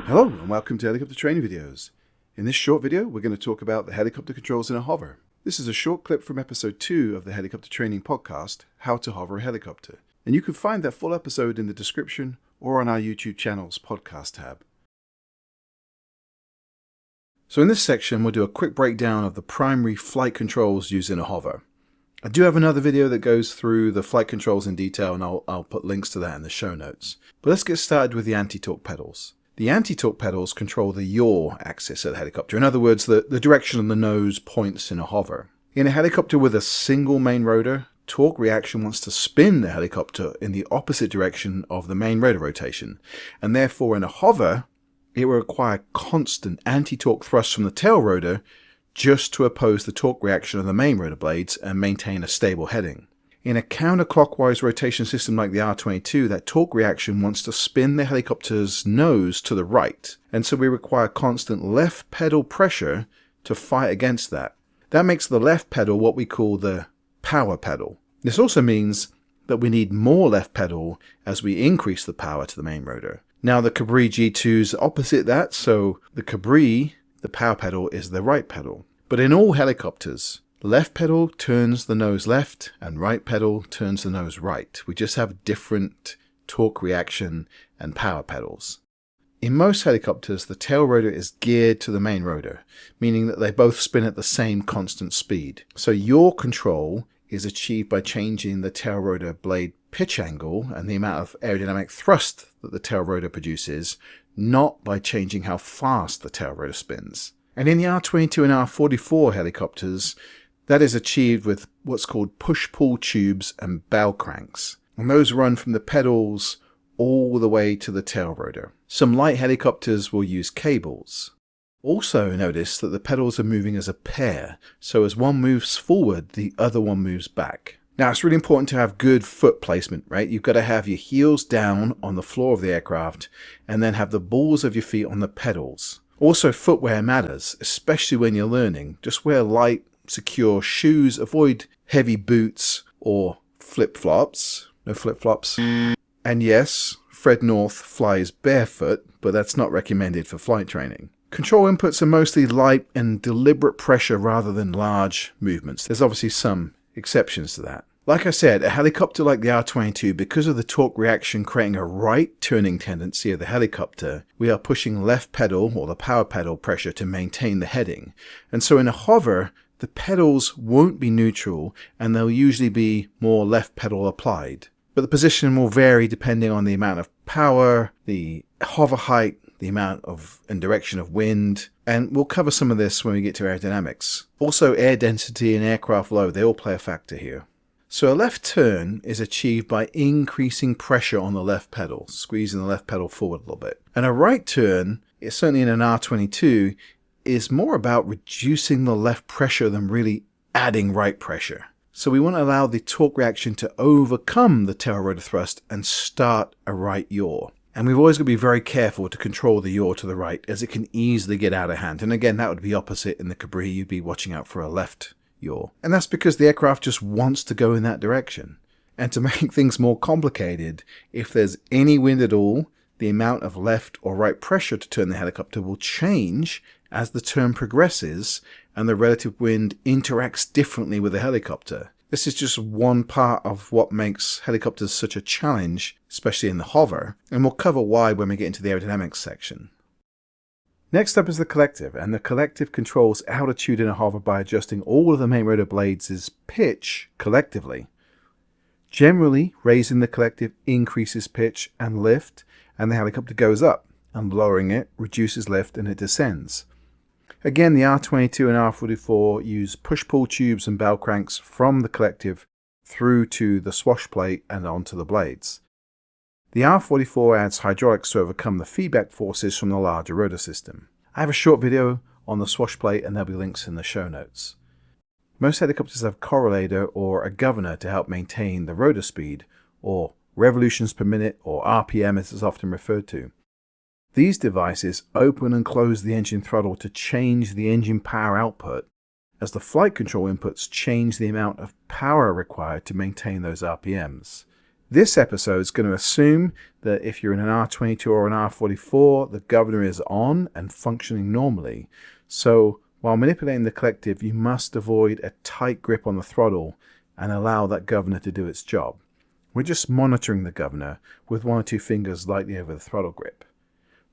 Hello and welcome to Helicopter Training Videos. In this short video we're going to talk about the helicopter controls in a hover. This is a short clip from episode 2 of the Helicopter Training podcast, How to Hover a Helicopter. And you can find that full episode in the description or on our YouTube channel's podcast tab. So in this section we'll do a quick breakdown of the primary flight controls used in a hover. I do have another video that goes through the flight controls in detail, and I'll put links to that in the show notes. But let's get started with the anti-torque pedals. The anti-torque pedals control the yaw axis of the helicopter. In other words, the direction the nose points in a hover. In a helicopter with a single main rotor, torque reaction wants to spin the helicopter in the opposite direction of the main rotor rotation. And therefore in a hover, it will require constant anti-torque thrust from the tail rotor just to oppose the torque reaction of the main rotor blades and maintain a stable heading. In a counterclockwise rotation system like the R-22, that torque reaction wants to spin the helicopter's nose to the right, and so we require constant left pedal pressure to fight against that. That makes the left pedal what we call the power pedal. This also means that we need more left pedal as we increase the power to the main rotor. Now the Cabri G2 is opposite that, so the Cabri, the power pedal, is the right pedal. But in all helicopters, left pedal turns the nose left and right pedal turns the nose right. We just have different torque reaction and power pedals. In most helicopters, the tail rotor is geared to the main rotor, meaning that they both spin at the same constant speed. So yaw control is achieved by changing the tail rotor blade pitch angle and the amount of aerodynamic thrust that the tail rotor produces, not by changing how fast the tail rotor spins. And in the R-22 and R-44 helicopters, that is achieved with what's called push-pull tubes and bell cranks. And those run from the pedals all the way to the tail rotor. Some light helicopters will use cables. Also notice that the pedals are moving as a pair, so as one moves forward, the other one moves back. Now it's really important to have good foot placement, right? You've got to have your heels down on the floor of the aircraft and then have the balls of your feet on the pedals. Also footwear matters, especially when you're learning. Just wear light, secure shoes, avoid heavy boots or flip-flops. No flip-flops. And yes, Fred North flies barefoot, but that's not recommended for flight training. Control inputs are mostly light and deliberate pressure rather than large movements. There's obviously some exceptions to that. Like I said, a helicopter like the R-22, because of the torque reaction creating a right turning tendency of the helicopter, we are pushing left pedal or the power pedal pressure to maintain the heading. And so in a hover, the pedals won't be neutral and they'll usually be more left pedal applied. But the position will vary depending on the amount of power, the hover height, the amount of and direction of wind, and we'll cover some of this when we get to aerodynamics. Also air density and aircraft load, they all play a factor here. So a left turn is achieved by increasing pressure on the left pedal, squeezing the left pedal forward a little bit. And a right turn, certainly in an R-22, is more about reducing the left pressure than really adding right pressure. So we want to allow the torque reaction to overcome the tail rotor thrust and start a right yaw. And we've always got to be very careful to control the yaw to the right, as it can easily get out of hand. And again, that would be opposite in the Cabri. You'd be watching out for a left yaw. And that's because the aircraft just wants to go in that direction. And to make things more complicated, if there's any wind at all, the amount of left or right pressure to turn the helicopter will change as the turn progresses and the relative wind interacts differently with the helicopter. This is just one part of what makes helicopters such a challenge, especially in the hover, and we'll cover why when we get into the aerodynamics section. Next up is the collective, and the collective controls altitude in a hover by adjusting all of the main rotor blades' pitch collectively. Generally, raising the collective increases pitch and lift, and the helicopter goes up, and lowering it reduces lift and it descends. Again, the R-22 and R-44 use push-pull tubes and bell cranks from the collective through to the swash plate and onto the blades. The R-44 adds hydraulics to overcome the feedback forces from the larger rotor system. I have a short video on the swash plate and there'll be links in the show notes. Most helicopters have Correlator or a governor to help maintain the rotor speed, or revolutions per minute, or RPM as it's often referred to. These devices open and close the engine throttle to change the engine power output, as the flight control inputs change the amount of power required to maintain those RPMs. This episode is going to assume that if you're in an R22 or an R44, the governor is on and functioning normally. So while manipulating the collective, you must avoid a tight grip on the throttle and allow that governor to do its job. We're just monitoring the governor with one or two fingers lightly over the throttle grip.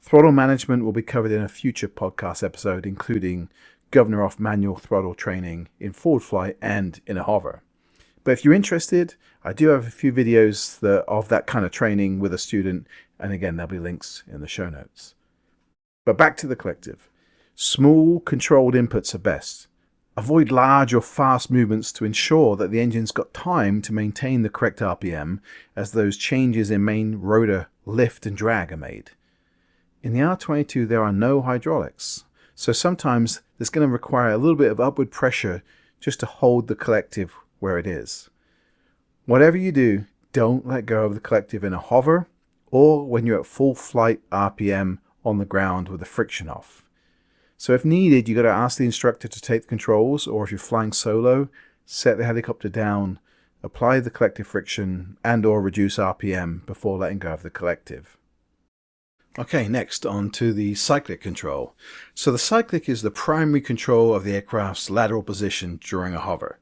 Throttle management will be covered in a future podcast episode, including governor off manual throttle training in forward flight and in a hover. But if you're interested, I do have a few videos of that kind of training with a student, and again, there'll be links in the show notes. But back to the collective. Small, controlled inputs are best. Avoid large or fast movements to ensure that the engine's got time to maintain the correct RPM as those changes in main rotor lift and drag are made. In the R22, there are no hydraulics, so sometimes there's going to require a little bit of upward pressure just to hold the collective where it is. Whatever you do, don't let go of the collective in a hover or when you're at full flight RPM on the ground with the friction off. So if needed, you got to ask the instructor to take the controls, or if you're flying solo, set the helicopter down, apply the collective friction and or reduce RPM before letting go of the collective. Okay, next on to the cyclic control. So the cyclic is the primary control of the aircraft's lateral position during a hover.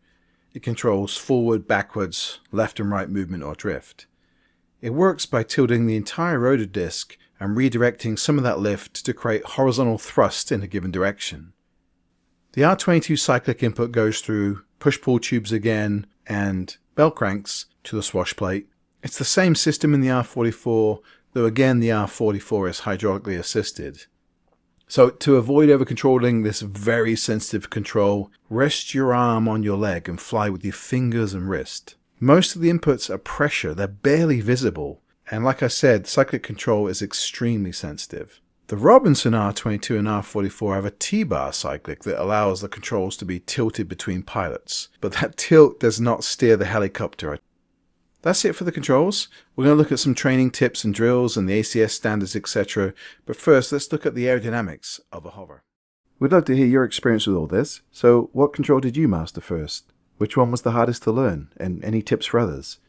It controls forward, backwards, left and right movement or drift. It works by tilting the entire rotor disc and redirecting some of that lift to create horizontal thrust in a given direction. The R22 cyclic input goes through push-pull tubes again and bell cranks to the swash plate. It's the same system in the R44, though again the R44 is hydraulically assisted. So to avoid over-controlling this very sensitive control, rest your arm on your leg and fly with your fingers and wrist. Most of the inputs are pressure, they're barely visible. And like I said, cyclic control is extremely sensitive. The Robinson R22 and R44 have a T-bar cyclic that allows the controls to be tilted between pilots. But that tilt does not steer the helicopter. That's it for the controls. We're going to look at some training tips and drills and the ACS standards, etc. But first, let's look at the aerodynamics of a hover. We'd love to hear your experience with all this. So what control did you master first? Which one was the hardest to learn? And any tips for others?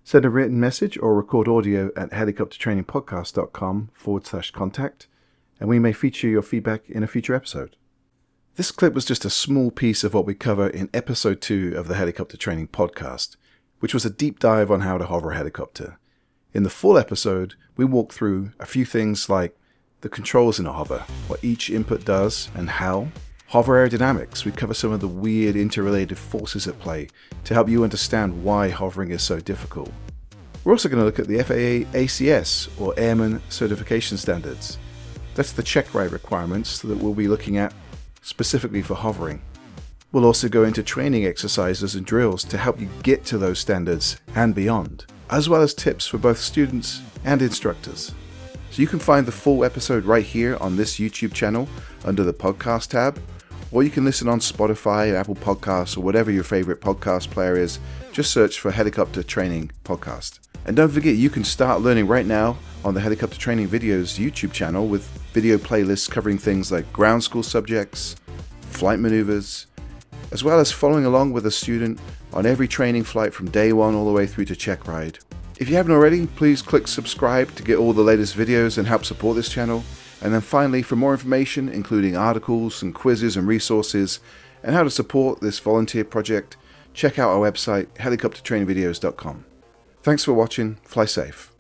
Send a written message or record audio at helicoptertrainingpodcast.com/contact, and we may feature your feedback in a future episode. This clip was just a small piece of what we cover in episode 2 of the Helicopter Training Podcast, which was a deep dive on how to hover a helicopter. In the full episode, we walk through a few things like the controls in a hover, what each input does and how. Hover aerodynamics, we cover some of the weird interrelated forces at play to help you understand why hovering is so difficult. We're also going to look at the FAA ACS, or Airman Certification Standards. That's the checkride requirements that we'll be looking at specifically for hovering. We'll also go into training exercises and drills to help you get to those standards and beyond, as well as tips for both students and instructors. So you can find the full episode right here on this YouTube channel under the podcast tab, or you can listen on Spotify, Apple Podcasts, or whatever your favorite podcast player is. Just search for Helicopter Training Podcast. And don't forget, you can start learning right now on the Helicopter Training Videos YouTube channel with video playlists covering things like ground school subjects, flight maneuvers, as well as following along with a student on every training flight from day one all the way through to checkride. If you haven't already, please click subscribe to get all the latest videos and help support this channel. And then finally, for more information, including articles and quizzes and resources, and how to support this volunteer project, check out our website, helicoptertrainingvideos.com. Thanks for watching, fly safe.